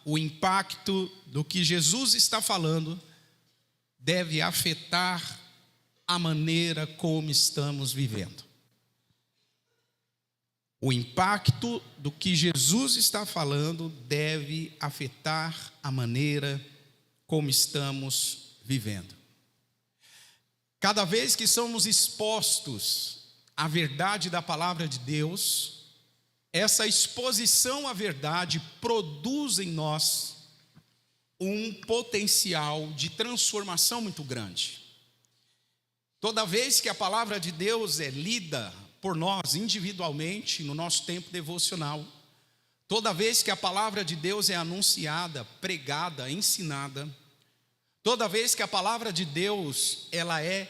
o impacto do que Jesus está falando deve afetar a maneira como estamos vivendo. O impacto do que Jesus está falando deve afetar a maneira como estamos vivendo. Cada vez que somos expostos à verdade da palavra de Deus, essa exposição à verdade produz em nós um potencial de transformação muito grande. Toda vez que a palavra de Deus é lida por nós individualmente no nosso tempo devocional, toda vez que a palavra de Deus é anunciada, pregada, ensinada, toda vez que a palavra de Deus ela é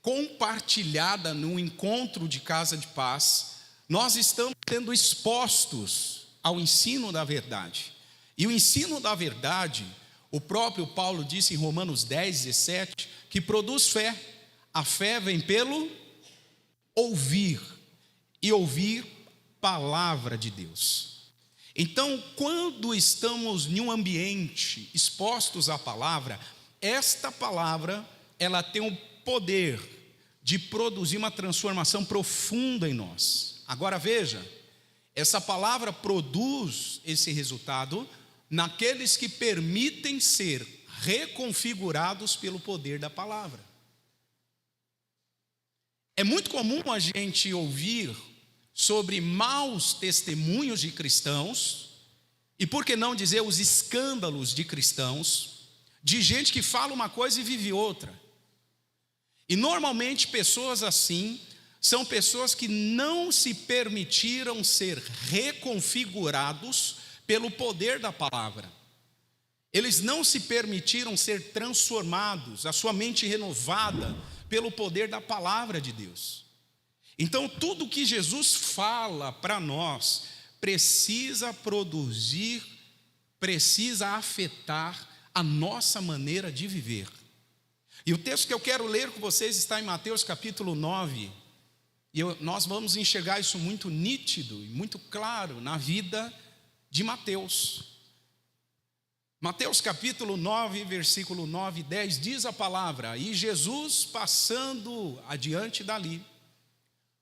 compartilhada no encontro de casa de paz, nós estamos sendo expostos ao ensino da verdade. E o ensino da verdade, o próprio Paulo disse em Romanos 10:17, que produz fé. A fé vem pelo ouvir, e ouvir palavra de Deus. Então, quando estamos em um ambiente expostos à palavra, esta palavra, ela tem o poder de produzir uma transformação profunda em nós. Agora veja, essa palavra produz esse resultado naqueles que permitem ser reconfigurados pelo poder da palavra. É muito comum a gente ouvir sobre maus testemunhos de cristãos, e por que não dizer os escândalos de cristãos, de gente que fala uma coisa e vive outra. E normalmente pessoas assim são pessoas que não se permitiram ser reconfigurados pelo poder da palavra. Eles não se permitiram ser transformados, a sua mente renovada pelo poder da palavra de Deus. Então tudo que Jesus fala para nós precisa produzir, precisa afetar a nossa maneira de viver. E o texto que eu quero ler com vocês está em Mateus capítulo 9. E nós vamos enxergar isso muito nítido e muito claro na vida de Mateus. Mateus capítulo 9, versículo 9 e 10, diz a palavra: E Jesus, passando adiante dali,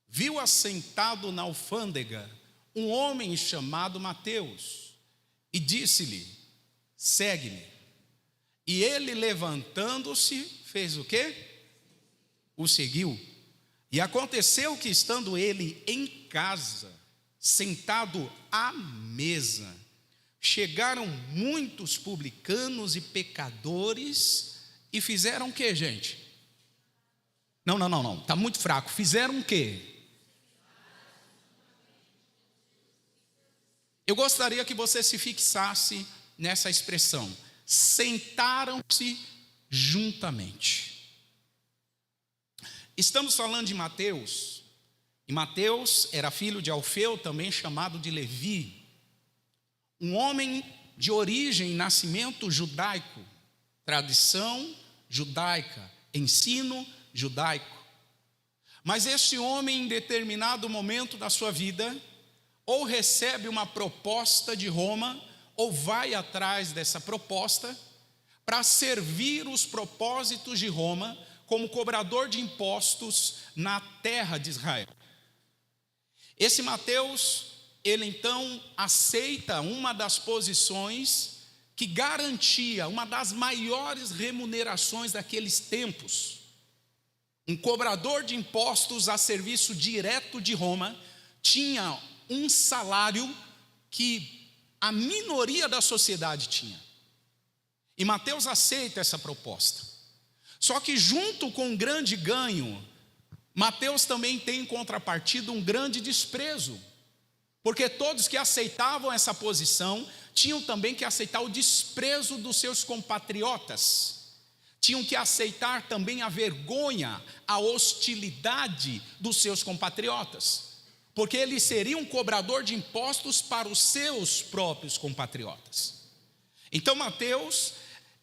viu assentado na alfândega um homem chamado Mateus, e disse-lhe: Segue-me. E ele, levantando-se, fez o quê? O seguiu. E aconteceu que, estando ele em casa, sentado à mesa, chegaram muitos publicanos e pecadores e fizeram o quê, gente? Não, está muito fraco. Fizeram o quê? Eu gostaria que você se fixasse nessa expressão: sentaram-se juntamente. Estamos falando de Mateus, e Mateus era filho de Alfeu, também chamado de Levi, um homem de origem e nascimento judaico, tradição judaica, ensino judaico. Mas este homem, em determinado momento da sua vida, ou recebe uma proposta de Roma, ou vai atrás dessa proposta para servir os propósitos de Roma como cobrador de impostos na terra de Israel. Esse Mateus, ele então aceita uma das posições que garantia uma das maiores remunerações daqueles tempos. Um cobrador de impostos a serviço direto de Roma tinha um salário que a minoria da sociedade tinha. E Mateus aceita essa proposta. Só que junto com um grande ganho, Mateus também tem em contrapartida um grande desprezo. Porque todos que aceitavam essa posição tinham também que aceitar o desprezo dos seus compatriotas. Tinham que aceitar também a vergonha, a hostilidade dos seus compatriotas. Porque ele seria um cobrador de impostos para os seus próprios compatriotas. Então Mateus,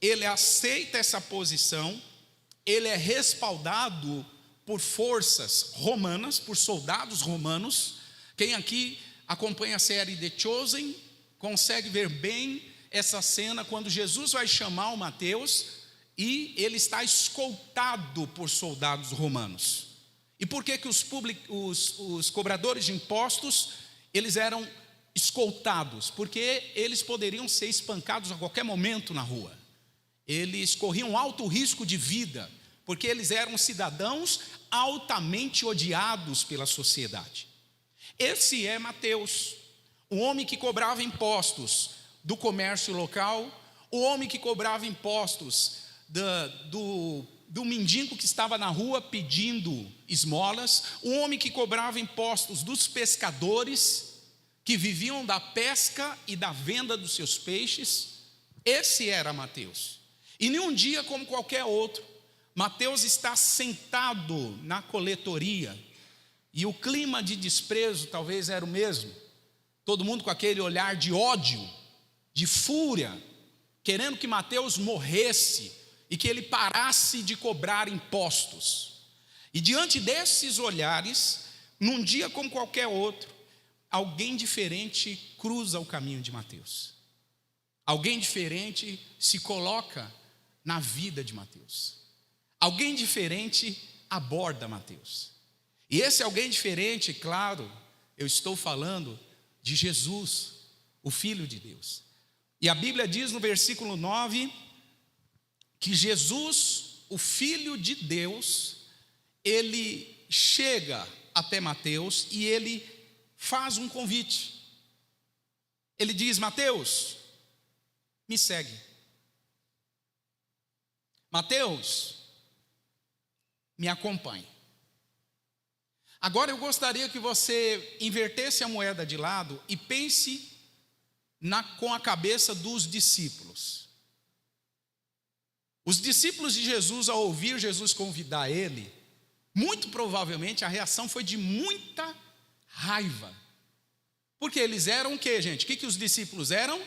ele aceita essa posição, ele é respaldado por forças romanas, por soldados romanos. Quem aqui acompanha a série The Chosen, consegue ver bem essa cena quando Jesus vai chamar o Mateus e ele está escoltado por soldados romanos. E por que os cobradores de impostos, eles eram escoltados? Porque eles poderiam ser espancados a qualquer momento na rua. Eles corriam alto risco de vida, porque eles eram cidadãos altamente odiados pela sociedade. Esse é Mateus, o homem que cobrava impostos do comércio local, o homem que cobrava impostos do mendigo que estava na rua pedindo esmolas, o homem que cobrava impostos dos pescadores que viviam da pesca e da venda dos seus peixes. Esse era Mateus. E num dia como qualquer outro, Mateus está sentado na coletoria, e o clima de desprezo talvez era o mesmo, todo mundo com aquele olhar de ódio, de fúria, querendo que Mateus morresse e que ele parasse de cobrar impostos. E diante desses olhares, num dia como qualquer outro, alguém diferente cruza o caminho de Mateus. Alguém diferente se coloca na vida de Mateus. Alguém diferente aborda Mateus. E esse alguém diferente, claro, eu estou falando de Jesus, o Filho de Deus. E a Bíblia diz no versículo 9, que Jesus, o Filho de Deus, ele chega até Mateus e ele faz um convite. Ele diz: Mateus, me segue. Mateus, me acompanhe. Agora eu gostaria que você invertesse a moeda de lado e pense com a cabeça dos discípulos. Os discípulos de Jesus, ao ouvir Jesus convidar ele, muito provavelmente a reação foi de muita raiva. Porque eles eram o que, gente? O que os discípulos eram?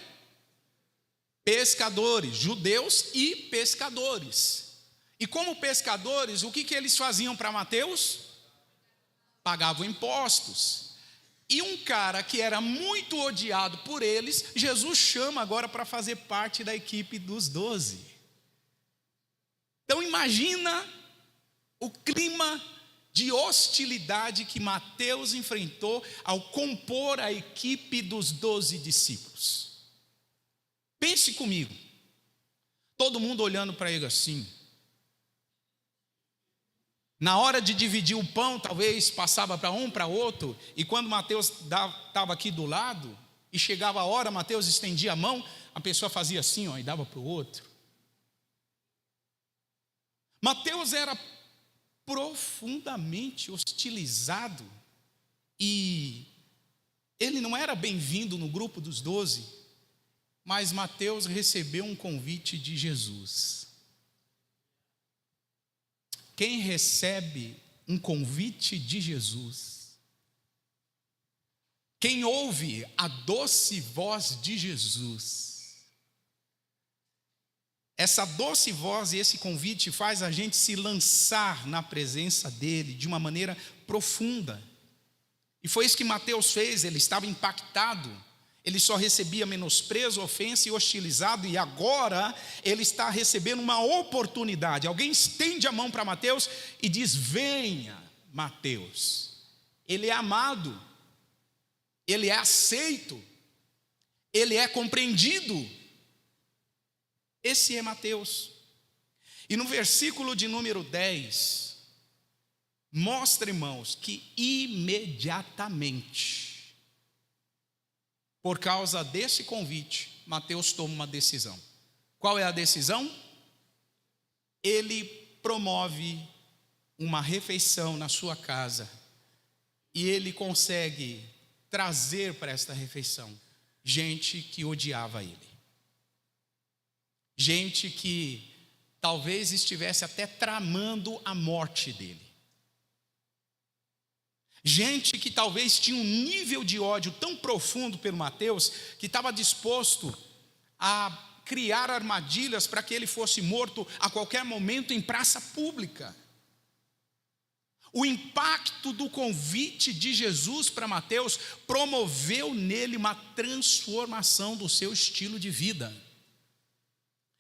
Pescadores, judeus e pescadores. E como pescadores, o que eles faziam para Mateus? Pagavam impostos. E um cara que era muito odiado por eles, Jesus chama agora para fazer parte da equipe dos 12. Então imagina o clima de hostilidade que Mateus enfrentou ao compor a equipe dos 12 discípulos. Pense comigo, todo mundo olhando para ele assim. Na hora de dividir o pão, talvez passava para um, para outro, e quando Mateus estava aqui do lado, e chegava a hora, Mateus estendia a mão, a pessoa fazia assim, ó, e dava para o outro. Mateus era profundamente hostilizado, e ele não era bem-vindo no grupo dos 12, mas Mateus recebeu um convite de Jesus. Quem recebe um convite de Jesus, quem ouve a doce voz de Jesus, essa doce voz e esse convite faz a gente se lançar na presença dele de uma maneira profunda. E foi isso que Mateus fez, ele estava impactado. Ele só recebia menosprezo, ofensa e hostilizado, e agora ele está recebendo uma oportunidade. Alguém estende a mão para Mateus e diz: venha, Mateus. Ele é amado, ele é aceito, ele é compreendido. Esse é Mateus. E no versículo de número 10, mostra, irmãos, que imediatamente, por causa desse convite, Mateus toma uma decisão. Qual é a decisão? Ele promove uma refeição na sua casa, e ele consegue trazer para esta refeição gente que odiava ele, gente que talvez estivesse até tramando a morte dele, gente que talvez tinha um nível de ódio tão profundo pelo Mateus, que estava disposto a criar armadilhas para que ele fosse morto a qualquer momento em praça pública. O impacto do convite de Jesus para Mateus promoveu nele uma transformação do seu estilo de vida.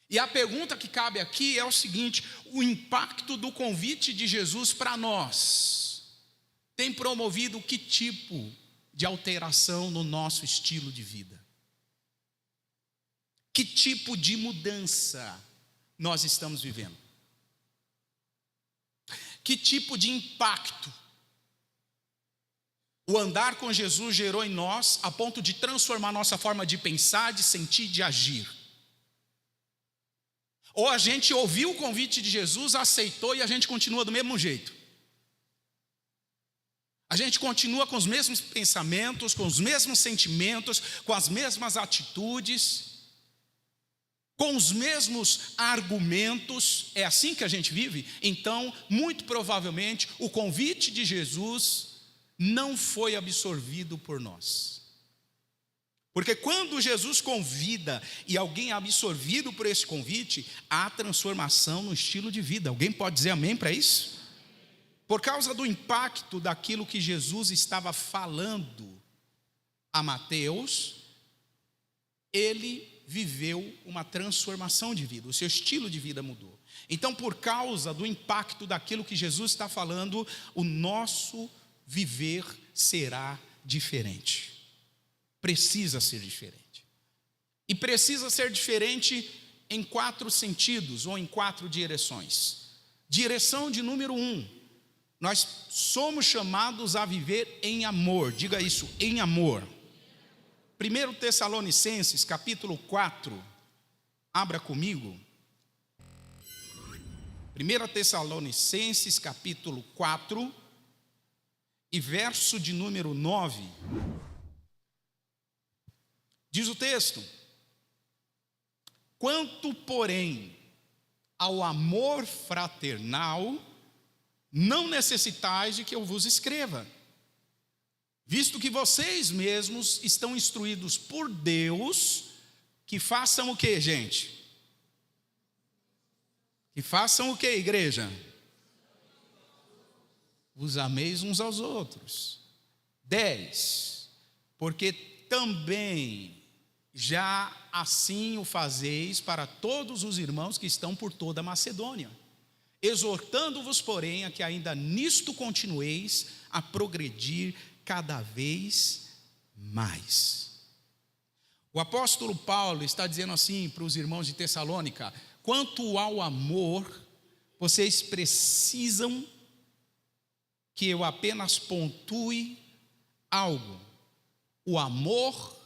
E a pergunta que cabe aqui é o seguinte: o impacto do convite de Jesus para nós tem promovido que tipo de alteração no nosso estilo de vida? Que tipo de mudança nós estamos vivendo? Que tipo de impacto o andar com Jesus gerou em nós, a ponto de transformar nossa forma de pensar, de sentir, de agir? Ou a gente ouviu o convite de Jesus, aceitou e a gente continua do mesmo jeito? A gente continua com os mesmos pensamentos, com os mesmos sentimentos, com as mesmas atitudes, com os mesmos argumentos? É assim que a gente vive? Então, muito provavelmente, o convite de Jesus não foi absorvido por nós. Porque quando Jesus convida e alguém é absorvido por esse convite, há transformação no estilo de vida. Alguém pode dizer amém para isso? Por causa do impacto daquilo que Jesus estava falando a Mateus, ele viveu uma transformação de vida, o seu estilo de vida mudou. Então, por causa do impacto daquilo que Jesus está falando, o nosso viver será diferente. Precisa ser diferente. E precisa ser diferente em 4 sentidos, ou em 4 direções. Direção de número 1: nós somos chamados a viver em amor. Diga isso, em amor. 1 Tessalonicenses, capítulo 4, abra comigo. 1 Tessalonicenses, capítulo 4, e verso de número 9. Diz o texto: quanto, porém, ao amor fraternal, não necessitais de que eu vos escreva, visto que vocês mesmos estão instruídos por Deus, que façam o que, gente? Que façam o que, igreja? Vos ameis uns aos outros. 10. Porque também já assim o fazeis para todos os irmãos que estão por toda a Macedônia, exortando-vos, porém, a que ainda nisto continueis a progredir cada vez mais. O apóstolo Paulo está dizendo assim para os irmãos de Tessalônica: quanto ao amor, vocês precisam que eu apenas pontue algo. O amor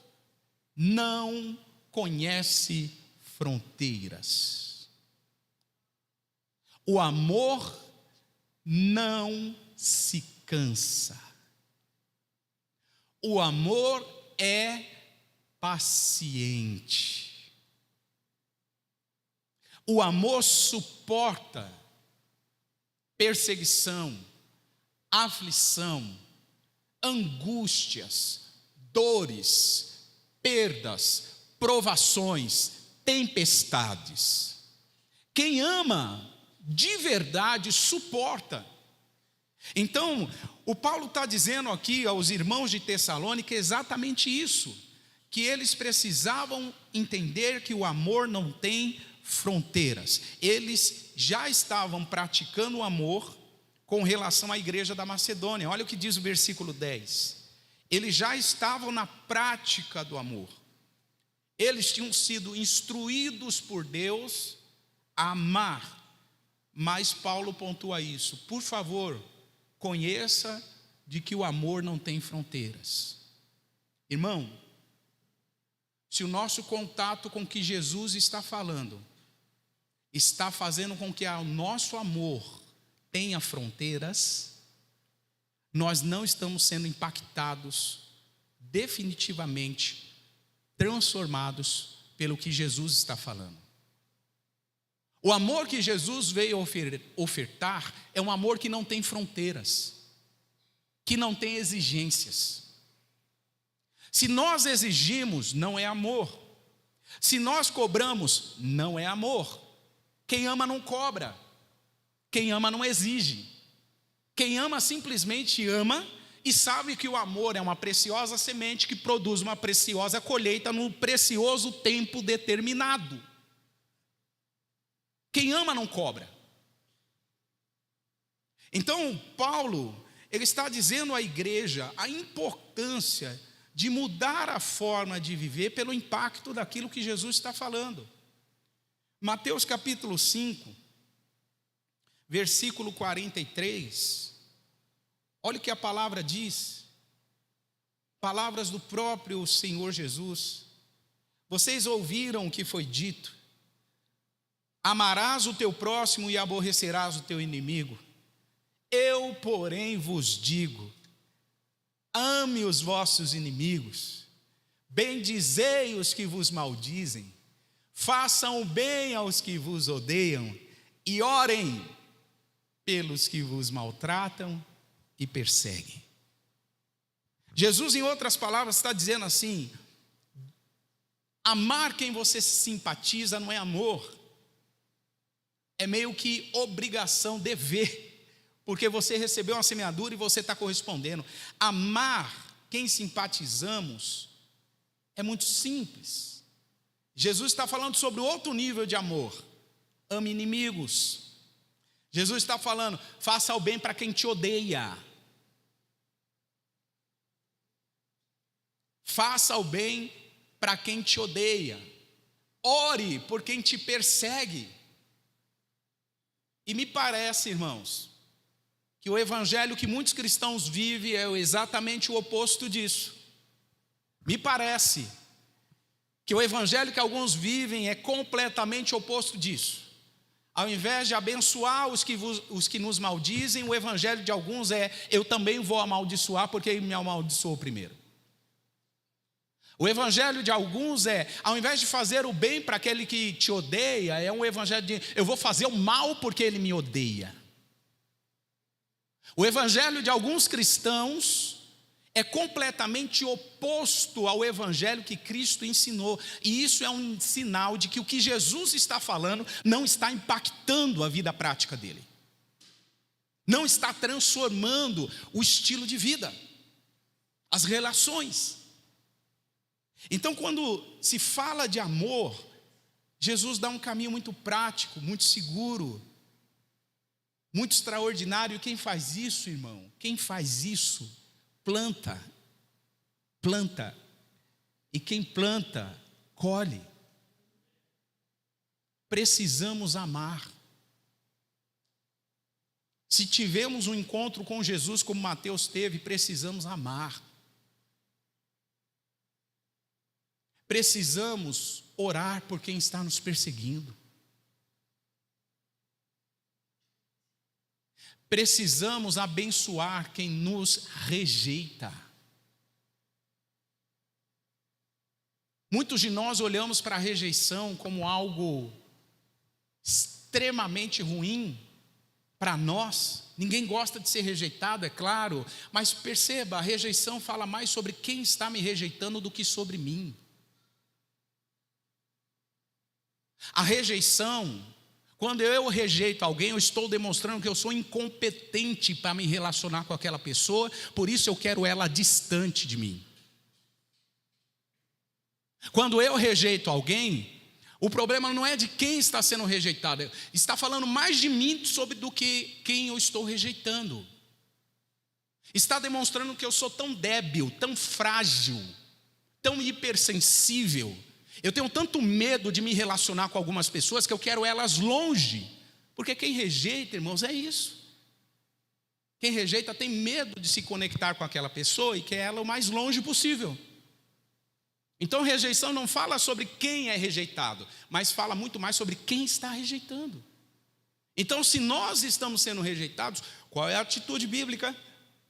não conhece fronteiras. O amor não se cansa. O amor é paciente. O amor suporta perseguição, aflição, angústias, dores, perdas, provações, tempestades. Quem ama de verdade suporta. Então, o Paulo está dizendo aqui aos irmãos de Tessalônica exatamente isso, que eles precisavam entender que o amor não tem fronteiras. Eles já estavam praticando o amor com relação à igreja da Macedônia. Olha o que diz o versículo 10. Eles já estavam na prática do amor. Eles tinham sido instruídos por Deus a amar. Mas Paulo pontua isso: por favor, conheça de que o amor não tem fronteiras. Irmão, se o nosso contato com o que Jesus está falando está fazendo com que o nosso amor tenha fronteiras, nós não estamos sendo impactados, definitivamente transformados pelo que Jesus está falando. O amor que Jesus veio ofertar é um amor que não tem fronteiras, que não tem exigências. Se nós exigimos, não é amor. Se nós cobramos, não é amor. Quem ama não cobra. Quem ama não exige. Quem ama simplesmente ama e sabe que o amor é uma preciosa semente que produz uma preciosa colheita num precioso tempo determinado. Quem ama não cobra. Então, Paulo, ele está dizendo à igreja a importância de mudar a forma de viver pelo impacto daquilo que Jesus está falando. Mateus capítulo 5, versículo 43, olha o que a palavra diz, palavras do próprio Senhor Jesus. Vocês ouviram o que foi dito: amarás o teu próximo e aborrecerás o teu inimigo. Eu, porém, vos digo: ame os vossos inimigos, bendizei os que vos maldizem, façam o bem aos que vos odeiam e orem pelos que vos maltratam e perseguem. Jesus, em outras palavras, está dizendo assim: amar quem você se simpatiza não é amor, é meio que obrigação, dever, porque você recebeu uma semeadura e você está correspondendo. Amar quem simpatizamos é muito simples. Jesus está falando sobre outro nível de amor. Ame inimigos. Jesus está falando: faça o bem para quem te odeia. Faça o bem para quem te odeia. Ore por quem te persegue. E me parece, irmãos, que o evangelho que muitos cristãos vivem é exatamente o oposto disso. Me parece que o evangelho que alguns vivem é completamente o oposto disso. Ao invés de abençoar os que nos maldizem, o evangelho de alguns é: eu também vou amaldiçoar porque ele me amaldiçoou primeiro. O evangelho de alguns é: ao invés de fazer o bem para aquele que te odeia, é um evangelho de eu vou fazer o mal porque ele me odeia. O evangelho de alguns cristãos é completamente oposto ao evangelho que Cristo ensinou. E isso é um sinal de que o que Jesus está falando não está impactando a vida prática dele. Não está transformando o estilo de vida, as relações. Então, quando se fala de amor, Jesus dá um caminho muito prático, muito seguro, muito extraordinário. Quem faz isso, irmão? Quem faz isso, planta. E quem planta, colhe. Precisamos amar. Se tivermos um encontro com Jesus como Mateus teve, precisamos amar. Precisamos orar por quem está nos perseguindo. Precisamos abençoar quem nos rejeita. Muitos de nós olhamos para a rejeição como algo extremamente ruim para nós. Ninguém gosta de ser rejeitado, é claro, mas perceba, a rejeição fala mais sobre quem está me rejeitando do que sobre mim. A rejeição, quando eu rejeito alguém, eu estou demonstrando que eu sou incompetente para me relacionar com aquela pessoa, por isso eu quero ela distante de mim. Quando eu rejeito alguém, o problema não é de quem está sendo rejeitado, está falando mais de mim do que quem eu estou rejeitando. Está demonstrando que eu sou tão débil, tão frágil, tão hipersensível. Eu tenho tanto medo de me relacionar com algumas pessoas que eu quero elas longe. Porque quem rejeita, irmãos, é isso. Quem rejeita tem medo de se conectar com aquela pessoa e quer ela o mais longe possível. Então rejeição não fala sobre quem é rejeitado, mas fala muito mais sobre quem está rejeitando. Então, se nós estamos sendo rejeitados, qual é a atitude bíblica?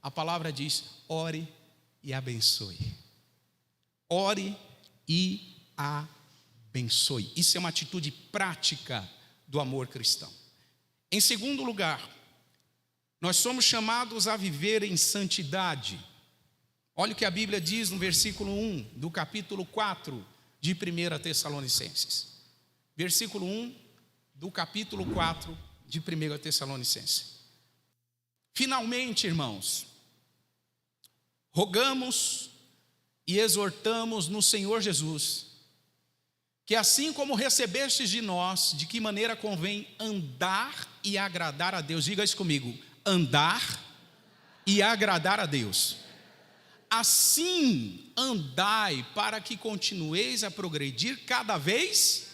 A palavra diz: ore e abençoe. Ore e abençoe. Isso é uma atitude prática do amor cristão. Em segundo lugar, nós somos chamados a viver em santidade. Olha o que a Bíblia diz no versículo 1 do capítulo 4 de 1 Tessalonicenses. Versículo 1 do capítulo 4 de 1 Tessalonicenses. Finalmente, irmãos, rogamos e exortamos no Senhor Jesus, que assim como recebestes de nós, de que maneira convém andar e agradar a Deus. Diga isso comigo: andar e agradar a Deus. Assim andai, para que continueis a progredir cada vez.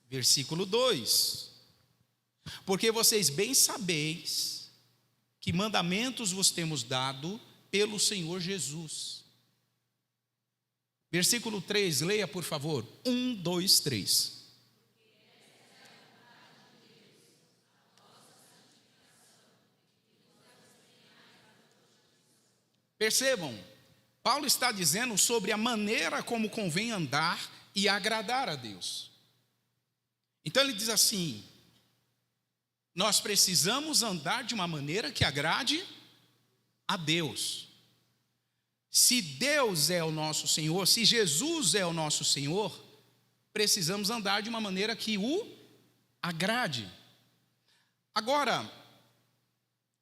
Versículo 2: porque vocês bem sabeis que mandamentos vos temos dado pelo Senhor Jesus. Versículo 3, leia por favor. 1, 2, 3. Percebam, Paulo está dizendo sobre a maneira como convém andar e agradar a Deus. Então ele diz assim: nós precisamos andar de uma maneira que agrade a Deus. Se Deus é o nosso Senhor, se Jesus é o nosso Senhor, precisamos andar de uma maneira que o agrade. Agora,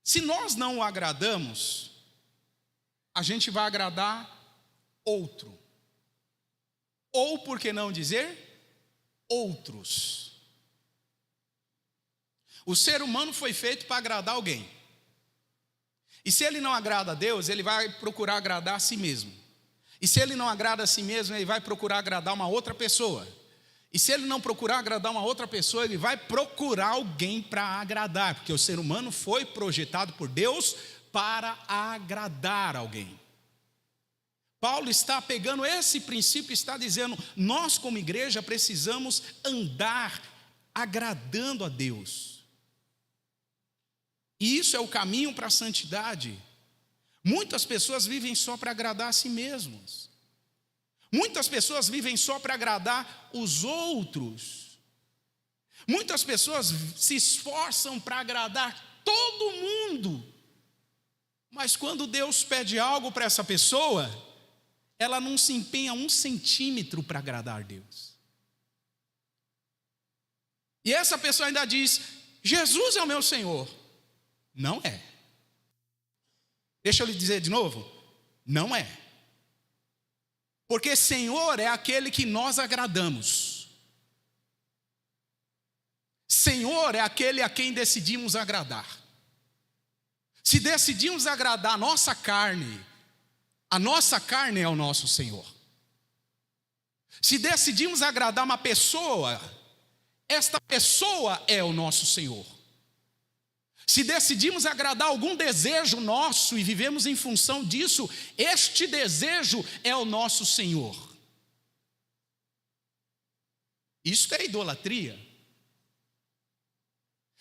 se nós não o agradamos, a gente vai agradar outro. Ou, por que não dizer, outros. O ser humano foi feito para agradar alguém. E se ele não agrada a Deus, ele vai procurar agradar a si mesmo. E se ele não agrada a si mesmo, ele vai procurar agradar uma outra pessoa. E se ele não procurar agradar uma outra pessoa, ele vai procurar alguém para agradar. Porque o ser humano foi projetado por Deus para agradar alguém. Paulo está pegando esse princípio e está dizendo: nós como igreja precisamos andar agradando a Deus. E isso é o caminho para a santidade. Muitas pessoas vivem só para agradar a si mesmos. Muitas pessoas vivem só para agradar os outros. Muitas pessoas se esforçam para agradar todo mundo. Mas quando Deus pede algo para essa pessoa, ela não se empenha 1 centímetro para agradar a Deus. E essa pessoa ainda diz: Jesus é o meu Senhor. Não é. Deixa eu lhe dizer de novo: não é. Porque Senhor é aquele que nós agradamos. Senhor é aquele a quem decidimos agradar. Se decidimos agradar a nossa carne é o nosso Senhor. Se decidimos agradar uma pessoa, esta pessoa é o nosso Senhor. Se decidimos agradar algum desejo nosso e vivemos em função disso, este desejo é o nosso Senhor. Isto é idolatria.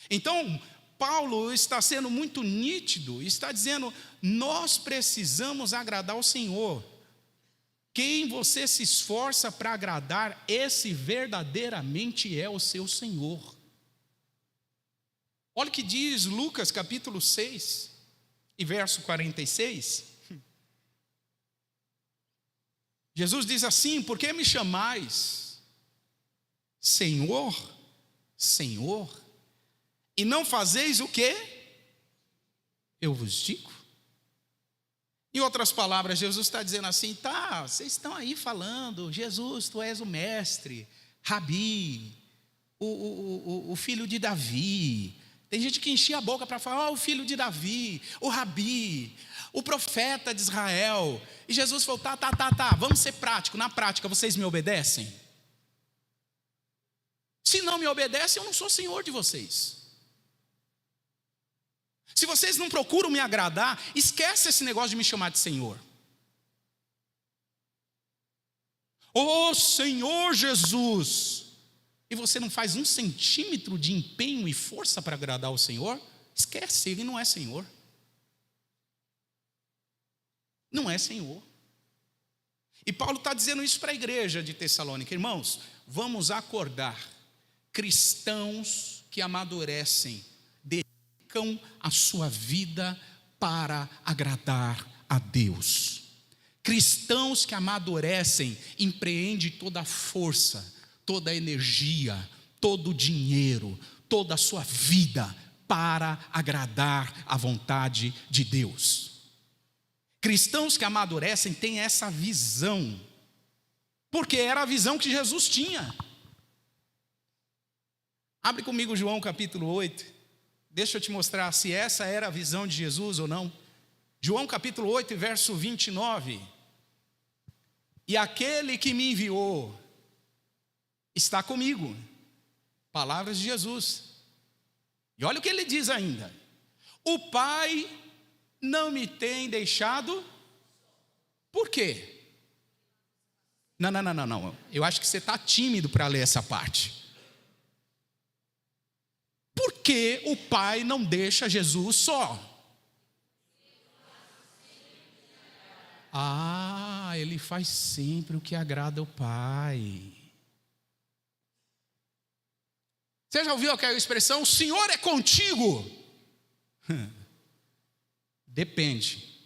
Então, Paulo está sendo muito nítido, está dizendo: nós precisamos agradar o Senhor. Quem você se esforça para agradar, esse verdadeiramente é o seu Senhor. Olha o que diz Lucas capítulo 6 e verso 46. Jesus diz assim: por que me chamais Senhor, Senhor, e não fazeis o que eu vos digo? Em outras palavras, Jesus está dizendo assim: tá, vocês estão aí falando, Jesus, tu és o mestre, Rabi, o filho de Davi. Tem gente que enchia a boca para falar: o filho de Davi, o Rabi, o profeta de Israel. E Jesus falou: tá, vamos ser prático. Na prática, vocês me obedecem? Se não me obedecem, eu não sou senhor de vocês. Se vocês não procuram me agradar, esquece esse negócio de me chamar de Senhor. Ô Senhor Jesus, e você não faz 1 centímetro de empenho e força para agradar o Senhor, esquece, ele não é Senhor. Não é Senhor. E Paulo está dizendo isso para a igreja de Tessalônica: irmãos, vamos acordar. Cristãos que amadurecem, dedicam a sua vida para agradar a Deus. Cristãos que amadurecem, empreendem toda a força, toda a energia, todo o dinheiro, toda a sua vida para agradar a vontade de Deus. Cristãos que amadurecem têm essa visão, porque era a visão que Jesus tinha. Abre comigo João capítulo 8, deixa eu te mostrar se essa era a visão de Jesus ou não. João capítulo 8, verso 29. E aquele que me enviou está comigo. Palavras de Jesus. E olha o que ele diz ainda: o Pai não me tem deixado. Por quê? Não. Eu acho que você está tímido para ler essa parte. Por que o Pai não deixa Jesus só? Ele faz sempre o que agrada ao Pai. Você já ouviu aquela expressão, o Senhor é contigo? Depende.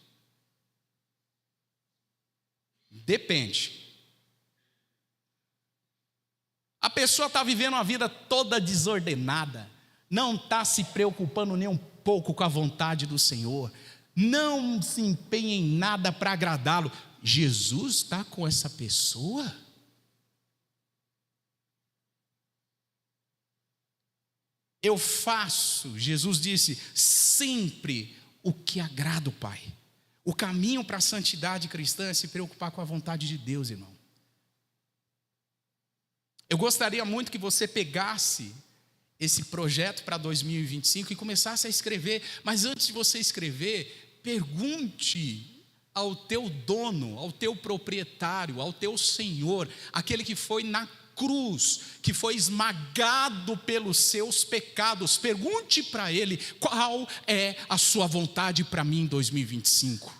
A pessoa está vivendo uma vida toda desordenada, não está se preocupando nem um pouco com a vontade do Senhor, não se empenha em nada para agradá-lo. Jesus está com essa pessoa? Eu faço, Jesus disse, sempre o que agrada o Pai. O caminho para a santidade cristã é se preocupar com a vontade de Deus, irmão. Eu gostaria muito que você pegasse esse projeto para 2025 e começasse a escrever, mas antes de você escrever, pergunte ao teu dono, ao teu proprietário, ao teu Senhor, aquele que foi na cruz, que foi esmagado pelos seus pecados. Pergunte para ele qual é a sua vontade para mim em 2025.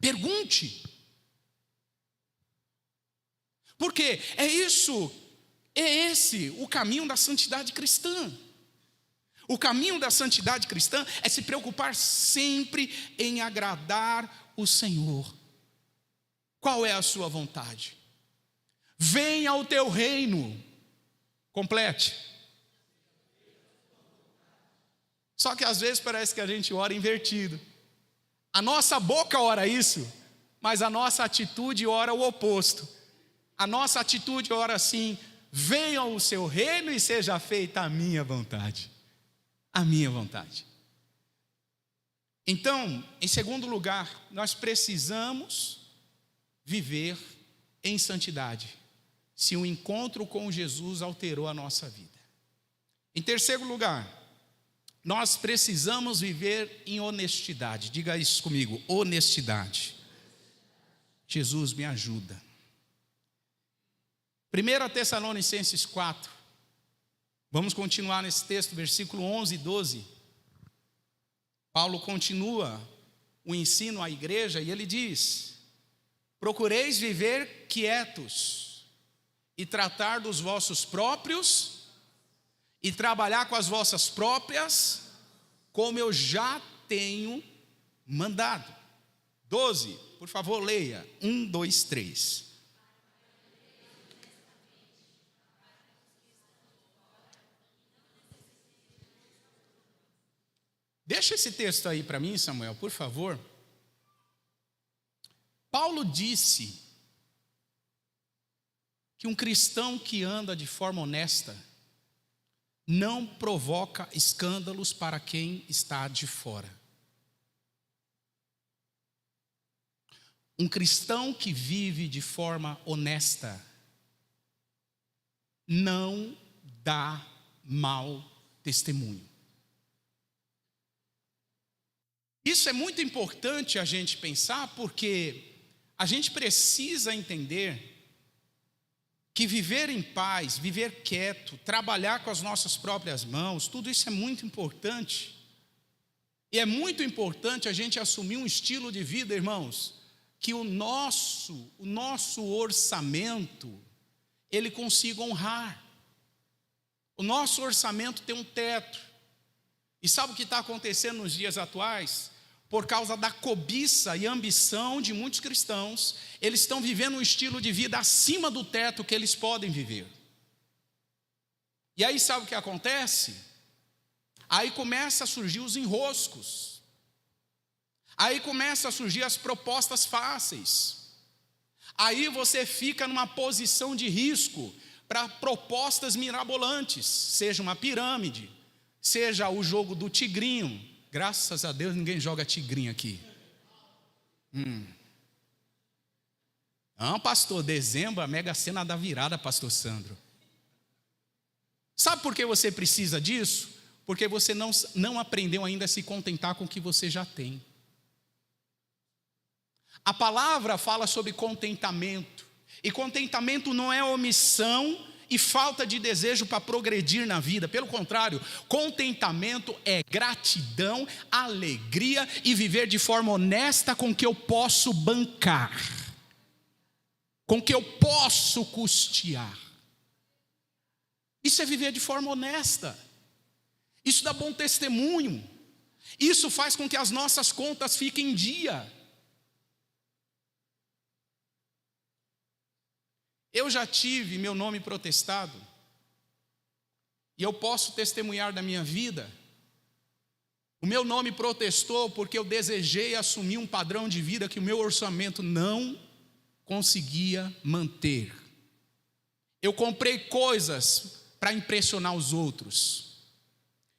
Pergunte. Porque é esse o caminho da santidade cristã. O caminho da santidade cristã é se preocupar sempre em agradar o Senhor. Qual é a sua vontade? Venha ao teu reino. Complete. Só que às vezes parece que a gente ora invertido. A nossa boca ora isso, mas a nossa atitude ora o oposto. A nossa atitude ora assim: venha o seu reino e seja feita a minha vontade. A minha vontade. Então, em segundo lugar, nós precisamos viver em santidade, se o encontro com Jesus alterou a nossa vida. Em terceiro lugar, nós precisamos viver em honestidade. Diga isso comigo, honestidade. Jesus me ajuda. 1 Tessalonicenses 4, vamos continuar nesse texto, versículo 11 e 12. Paulo continua o ensino à igreja e ele diz: procureis viver quietos e tratar dos vossos próprios e trabalhar com as vossas próprias, como eu já tenho mandado. 12, por favor, leia. 1, 2, 3. Deixa esse texto aí para mim, Samuel, por favor. Paulo disse que um cristão que anda de forma honesta não provoca escândalos para quem está de fora. Um cristão que vive de forma honesta não dá mau testemunho. Isso é muito importante a gente pensar, porque a gente precisa entender que viver em paz, viver quieto, trabalhar com as nossas próprias mãos, tudo isso é muito importante. E é muito importante a gente assumir um estilo de vida, irmãos, que o nosso orçamento, ele consiga honrar. O nosso orçamento tem um teto. E sabe o que está acontecendo nos dias atuais? Por causa da cobiça e ambição de muitos cristãos, eles estão vivendo um estilo de vida acima do teto que eles podem viver. E aí sabe o que acontece? Aí começa a surgir os enroscos. Aí começa a surgir as propostas fáceis. Aí você fica numa posição de risco para propostas mirabolantes, seja uma pirâmide, seja o jogo do tigrinho. Graças a Deus ninguém joga tigrinho aqui. Não, pastor, dezembro, a Mega Sena da virada, pastor Sandro. Sabe por que você precisa disso? Porque você não aprendeu ainda a se contentar com o que você já tem. A palavra fala sobre contentamento. E contentamento não é omissão e falta de desejo para progredir na vida. Pelo contrário, contentamento é gratidão, alegria e viver de forma honesta com o que eu posso bancar, com o que eu posso custear. Isso é viver de forma honesta. Isso dá bom testemunho. Isso faz com que as nossas contas fiquem em dia. Eu já tive meu nome protestado, e eu posso testemunhar da minha vida. O meu nome protestou porque eu desejei assumir um padrão de vida que o meu orçamento não conseguia manter. Eu comprei coisas para impressionar os outros.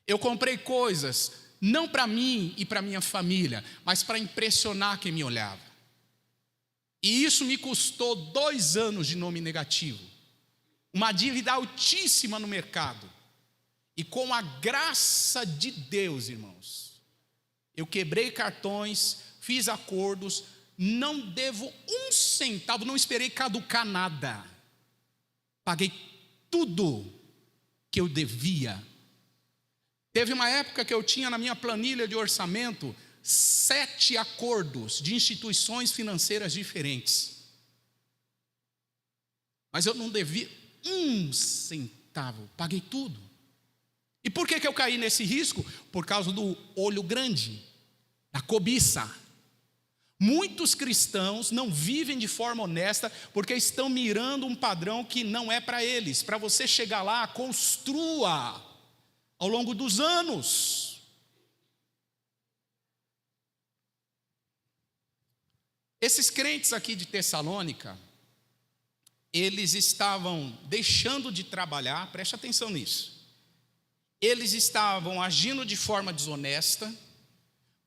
Eu comprei coisas não para mim e para minha família, mas para impressionar quem me olhava. E isso me custou 2 anos de nome negativo, uma dívida altíssima no mercado. E com a graça de Deus, irmãos, eu quebrei cartões, fiz acordos, não devo 1 centavo, não esperei caducar nada. Paguei tudo que eu devia. Teve uma época que eu tinha na minha planilha de orçamento 7 acordos de instituições financeiras diferentes. Mas eu não devia 1 centavo, paguei tudo. E por que eu caí nesse risco? Por causa do olho grande, da cobiça. Muitos cristãos não vivem de forma honesta porque estão mirando um padrão que não é para eles. Para você chegar lá, construa ao longo dos anos. Esses crentes aqui de Tessalônica, eles estavam deixando de trabalhar, preste atenção nisso. Eles estavam agindo de forma desonesta.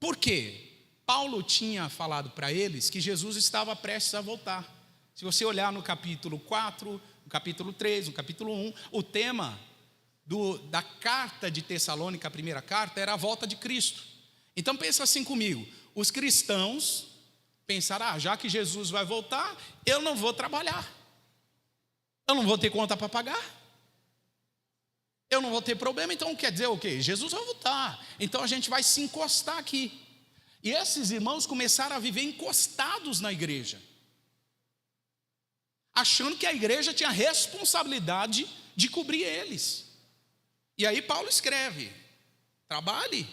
Por quê? Paulo tinha falado para eles que Jesus estava prestes a voltar. Se você olhar no capítulo 4, no capítulo 3, no capítulo 1, o tema da carta de Tessalônica, a primeira carta, era a volta de Cristo. Então pensa assim comigo, os cristãos pensaram, já que Jesus vai voltar, eu não vou trabalhar, eu não vou ter conta para pagar, eu não vou ter problema, então quer dizer o quê? Jesus vai voltar, então a gente vai se encostar aqui. E esses irmãos começaram a viver encostados na igreja, achando que a igreja tinha responsabilidade de cobrir eles. E aí Paulo escreve, trabalhe,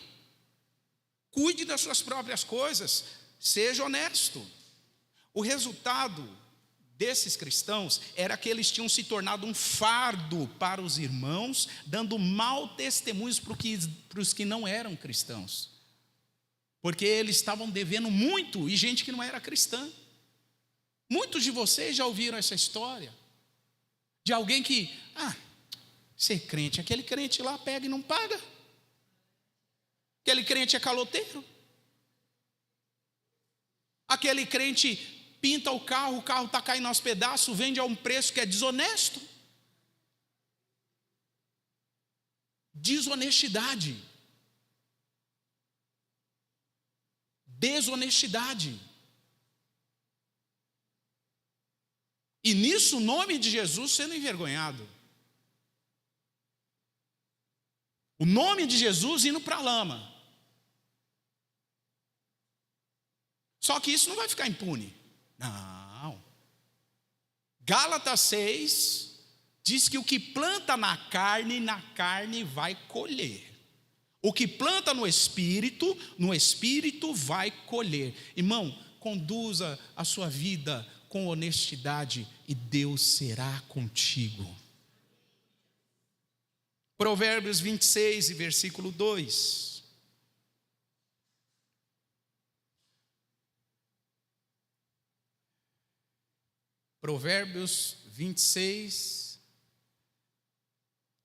cuide das suas próprias coisas, seja honesto. O resultado desses cristãos era que eles tinham se tornado um fardo para os irmãos, dando mau testemunhos para os que não eram cristãos, porque eles estavam devendo muito, e gente que não era cristã. Muitos de vocês já ouviram essa história de alguém que, ser crente, aquele crente lá pega e não paga, aquele crente é caloteiro, aquele crente pinta o carro está caindo aos pedaços, vende a um preço que é desonesto. Desonestidade. Desonestidade. E nisso o nome de Jesus sendo envergonhado. O nome de Jesus indo para a lama. Só que isso não vai ficar impune. Não. Gálatas 6 diz que o que planta na carne vai colher. O que planta no espírito vai colher. Irmão, conduza a sua vida com honestidade e Deus será contigo. Provérbios 26 e versículo 2. Provérbios 26.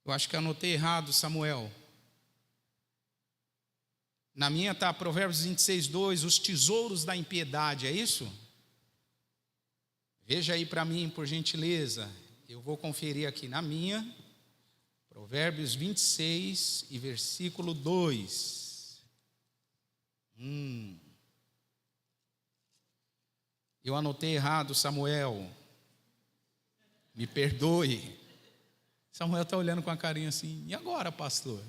Eu acho que anotei errado, Samuel. Na minha está Provérbios 26, 2. Os tesouros da impiedade, é isso? Veja aí para mim, por gentileza. Eu vou conferir aqui na minha. Provérbios 26 e versículo 2. Eu anotei errado, Samuel. Me perdoe. Samuel está olhando com a carinha assim, e agora, pastor?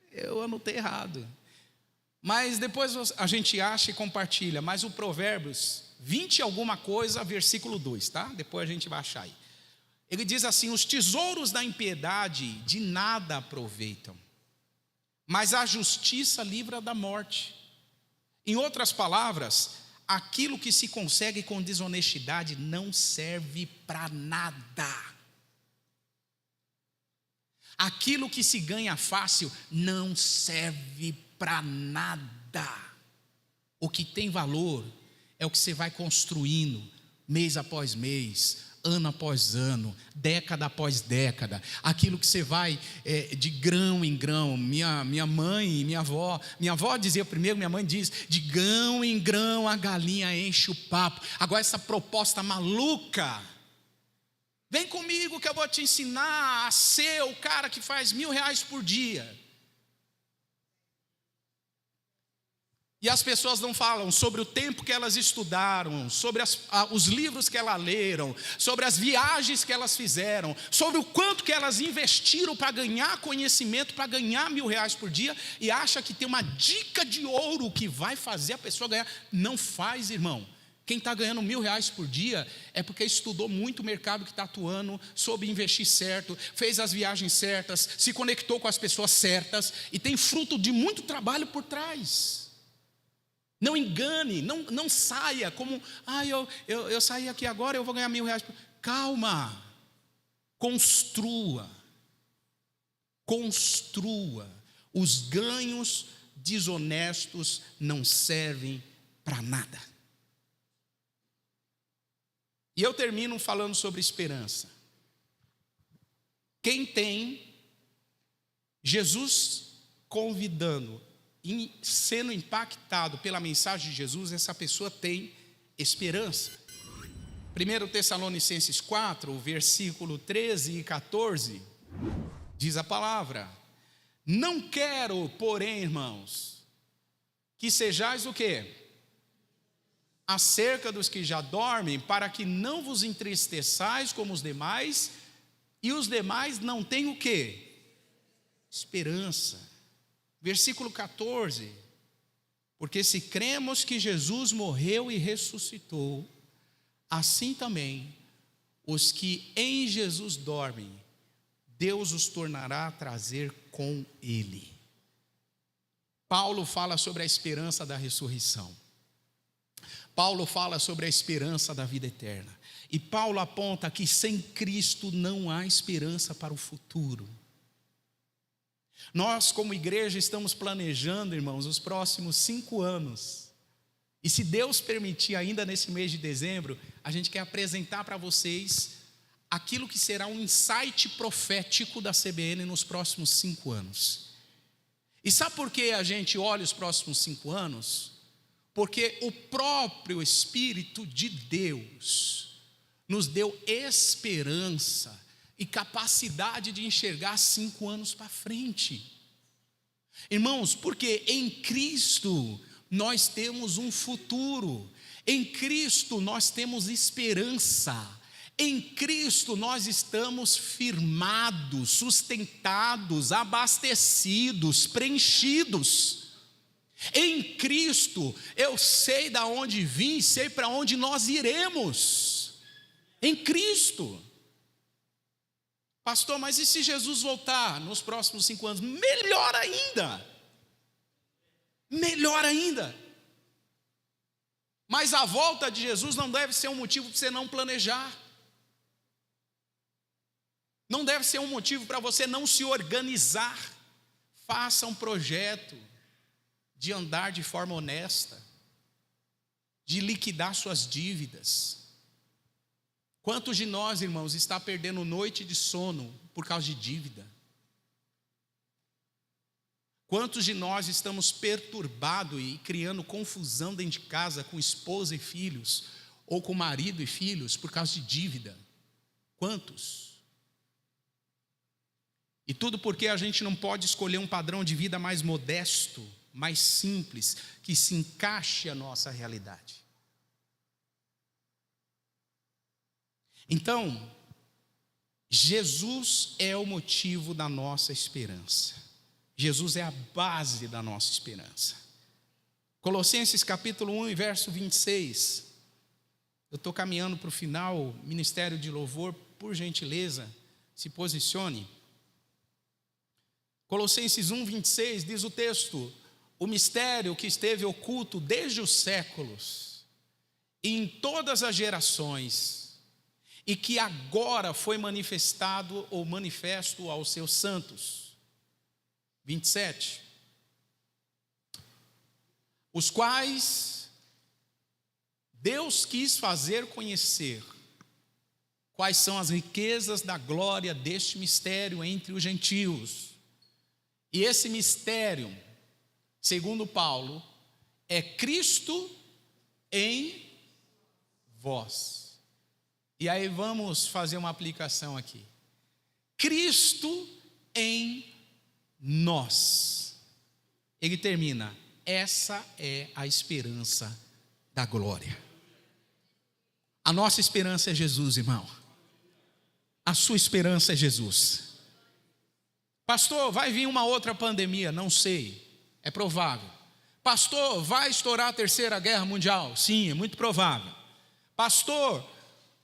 Eu anotei errado. Mas depois a gente acha e compartilha. Mas o Provérbios 20 alguma coisa, versículo 2, tá? Depois a gente vai achar aí. Ele diz assim: os tesouros da impiedade de nada aproveitam, mas a justiça livra da morte. Em outras palavras, aquilo que se consegue com desonestidade não serve para nada. Aquilo que se ganha fácil não serve para nada. O que tem valor é o que você vai construindo mês após mês, ano após ano, década após década. Aquilo que você vai de grão em grão. Minha mãe e minha avó dizia primeiro, minha mãe diz: de grão em grão a galinha enche o papo. Agora essa proposta maluca: vem comigo que eu vou te ensinar a ser o cara que faz R$1.000 por dia. E as pessoas não falam sobre o tempo que elas estudaram, sobre os livros que elas leram, sobre as viagens que elas fizeram, sobre o quanto que elas investiram para ganhar conhecimento, para ganhar R$1.000 por dia, e acha que tem uma dica de ouro que vai fazer a pessoa ganhar. Não faz, irmão. Quem está ganhando R$1.000 por dia é porque estudou muito o mercado que está atuando, soube investir certo, fez as viagens certas, se conectou com as pessoas certas e tem fruto de muito trabalho por trás. Não engane, não saia como: eu saí aqui agora, eu vou ganhar R$1.000. Calma, construa. Os ganhos desonestos não servem para nada. E eu termino falando sobre esperança. Quem tem Jesus convidando, sendo impactado pela mensagem de Jesus, essa pessoa tem esperança. 1 Tessalonicenses 4, versículo 13 e 14, diz a palavra: não quero, porém, irmãos, que sejais o quê? Acerca dos que já dormem, para que não vos entristeçais como os demais, e os demais não têm o quê? Esperança. Versículo 14: porque se cremos que Jesus morreu e ressuscitou, assim também os que em Jesus dormem, Deus os tornará a trazer com Ele. Paulo fala sobre a esperança da ressurreição. Paulo fala sobre a esperança da vida eterna. E Paulo aponta que sem Cristo não há esperança para o futuro. Nós, como igreja, estamos planejando, irmãos, os próximos 5 anos. E se Deus permitir, ainda nesse mês de dezembro, a gente quer apresentar para vocês aquilo que será um insight profético da CBN nos próximos 5 anos. E sabe por que a gente olha os próximos 5 anos? Porque o próprio Espírito de Deus nos deu esperança e capacidade de enxergar 5 anos para frente. Irmãos, porque em Cristo nós temos um futuro, em Cristo nós temos esperança, em Cristo nós estamos firmados, sustentados, abastecidos, preenchidos. Em Cristo eu sei de onde vim, sei para onde nós iremos. Em Cristo. Pastor, mas e se Jesus voltar nos próximos 5 anos? Melhor ainda. Melhor ainda. Mas a volta de Jesus não deve ser um motivo para você não planejar. Não deve ser um motivo para você não se organizar. Faça um projeto de andar de forma honesta, de liquidar suas dívidas. Quantos de nós, irmãos, está perdendo noite de sono por causa de dívida? Quantos de nós estamos perturbados e criando confusão dentro de casa com esposa e filhos, ou com marido e filhos por causa de dívida? Quantos? E tudo porque a gente não pode escolher um padrão de vida mais modesto, mais simples, que se encaixe à nossa realidade. Então, Jesus é o motivo da nossa esperança. Jesus é a base da nossa esperança. Colossenses capítulo 1, verso 26. Eu estou caminhando para o final, ministério de louvor, por gentileza, se posicione. Colossenses 1, 26, diz o texto: o mistério que esteve oculto desde os séculos, e em todas as gerações, e que agora foi manifestado ou manifesto aos seus santos. 27. Os quais Deus quis fazer conhecer quais são as riquezas da glória deste mistério entre os gentios. E esse mistério, segundo Paulo, é Cristo em vós. E aí vamos fazer uma aplicação aqui. Cristo em nós. Ele termina: essa é a esperança da glória. A nossa esperança é Jesus, irmão. A sua esperança é Jesus. Pastor, vai vir uma outra pandemia? Não sei, é provável. Pastor, vai estourar a terceira guerra mundial? Sim, é muito provável. Pastor,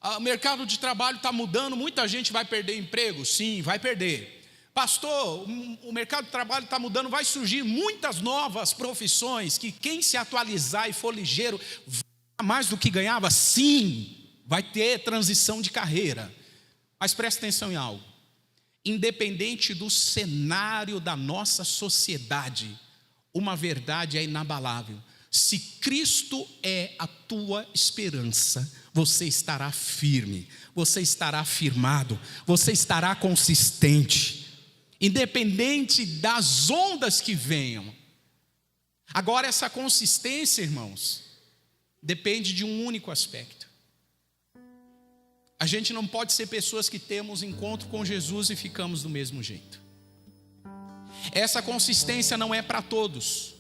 o mercado de trabalho está mudando, muita gente vai perder emprego? Sim, vai perder. Pastor, o mercado de trabalho está mudando, vai surgir muitas novas profissões, que quem se atualizar e for ligeiro, vai ganhar mais do que ganhava? Sim, vai ter transição de carreira. Mas presta atenção em algo. Independente do cenário da nossa sociedade, uma verdade é inabalável: se Cristo é a tua esperança, você estará firme, você estará firmado, você estará consistente, independente das ondas que venham. Agora, essa consistência, irmãos, depende de um único aspecto. A gente não pode ser pessoas que temos encontro com Jesus e ficamos do mesmo jeito. Essa consistência não é para todos.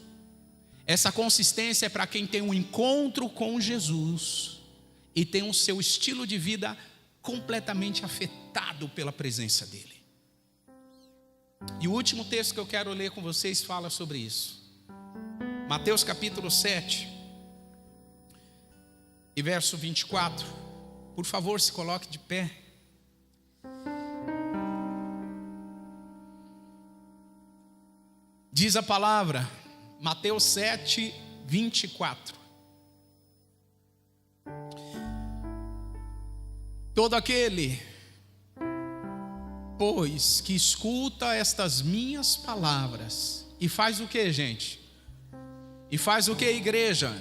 Essa consistência é para quem tem um encontro com Jesus e tem o seu estilo de vida completamente afetado pela presença dele. E o último texto que eu quero ler com vocês fala sobre isso. Mateus capítulo 7 e verso 24. Por favor, se coloque de pé. Diz a palavra, Mateus 7, 24. Todo aquele, pois, que escuta estas minhas palavras e faz o que, gente? E faz o que, igreja?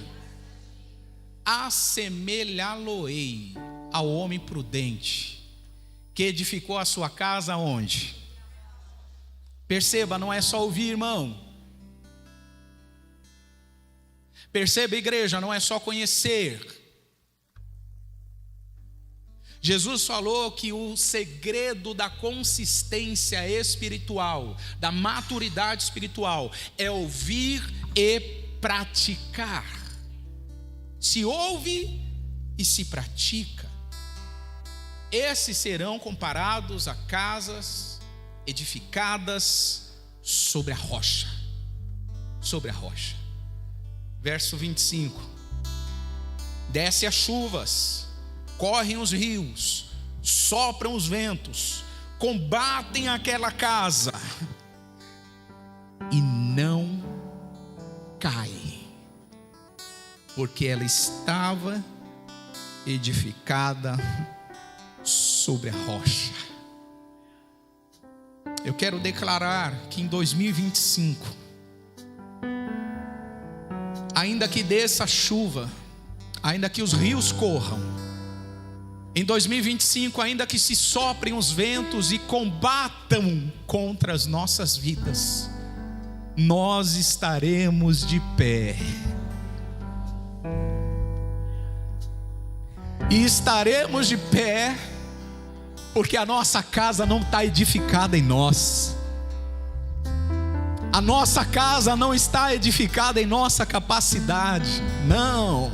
Assemelhá-lo-ei ao homem prudente, que edificou a sua casa onde? Perceba, não é só ouvir, irmão. Perceba, igreja, não é só conhecer. Jesus falou que o segredo da consistência espiritual, da maturidade espiritual, é ouvir e praticar. Se ouve e se pratica, esses serão comparados a casas edificadas sobre a rocha. Sobre a rocha. Verso 25. Desce as chuvas, correm os rios, sopram os ventos, combatem aquela casa e não cai, porque ela estava edificada sobre a rocha. Eu quero declarar que em 2025, ainda que desça chuva, ainda que os rios corram, em 2025, ainda que se soprem os ventos e combatam contra as nossas vidas, nós estaremos de pé. E estaremos de pé, porque a nossa casa não está edificada em nós. A nossa casa não está edificada em nossa capacidade, não.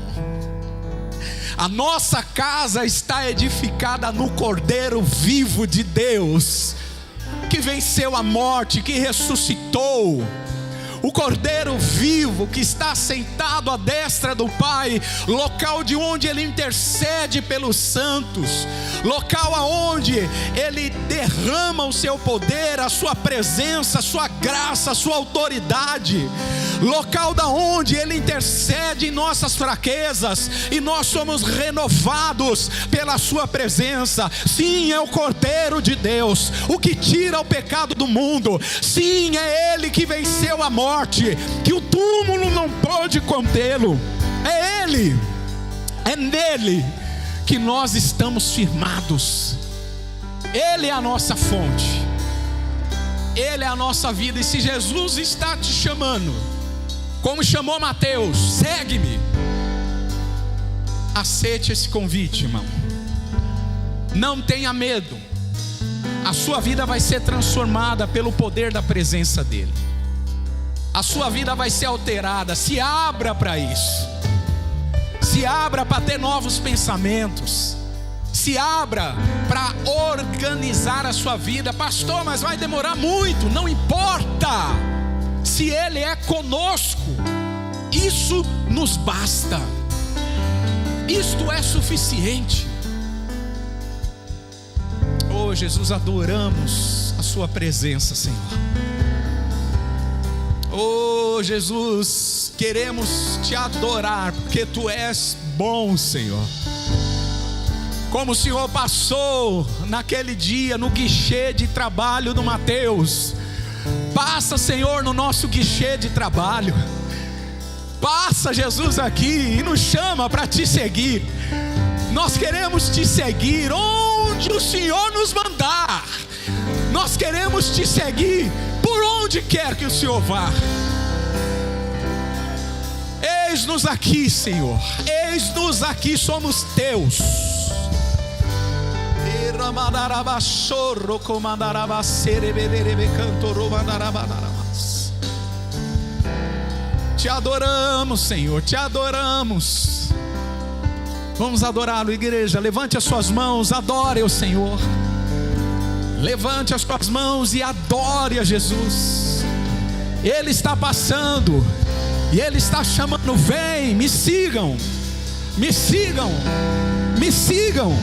A nossa casa está edificada no Cordeiro vivo de Deus, que venceu a morte, que ressuscitou. O Cordeiro vivo que está sentado à destra do Pai, local de onde Ele intercede pelos santos, local aonde Ele derrama o seu poder, a sua presença, a sua graça, a sua autoridade, local da onde Ele intercede em nossas fraquezas, e nós somos renovados pela sua presença. Sim, é o Cordeiro de Deus, o que tira o pecado do mundo. Sim, é Ele que venceu a morte, que o túmulo não pôde contê-lo. É Ele, é nele que nós estamos firmados. Ele é a nossa fonte, Ele é a nossa vida. E se Jesus está te chamando, como chamou Mateus, segue-me, aceite esse convite, irmão. Não tenha medo, a sua vida vai ser transformada pelo poder da presença dEle. A sua vida vai ser alterada. Se abra para isso. Se abra para ter novos pensamentos. Se abra para organizar a sua vida. Pastor, mas vai demorar muito. Não importa. Se Ele é conosco, isso nos basta. Isto é suficiente. Oh Jesus, adoramos a sua presença, Senhor. Oh Jesus, queremos te adorar, porque tu és bom, Senhor. Como o Senhor passou naquele dia no guichê de trabalho do Mateus, passa, Senhor, no nosso guichê de trabalho. Passa, Jesus, aqui e nos chama para te seguir. Nós queremos te seguir onde o Senhor nos mandar. Nós queremos te seguir por onde quer que o Senhor vá. Eis-nos aqui, Senhor. Eis-nos aqui, somos teus. Te adoramos, Senhor, te adoramos. Vamos adorá-lo, igreja. Levante as suas mãos, adore o Senhor. Levante as suas mãos e adore a Jesus. Ele está passando e Ele está chamando: vem, me sigam, me sigam, me sigam.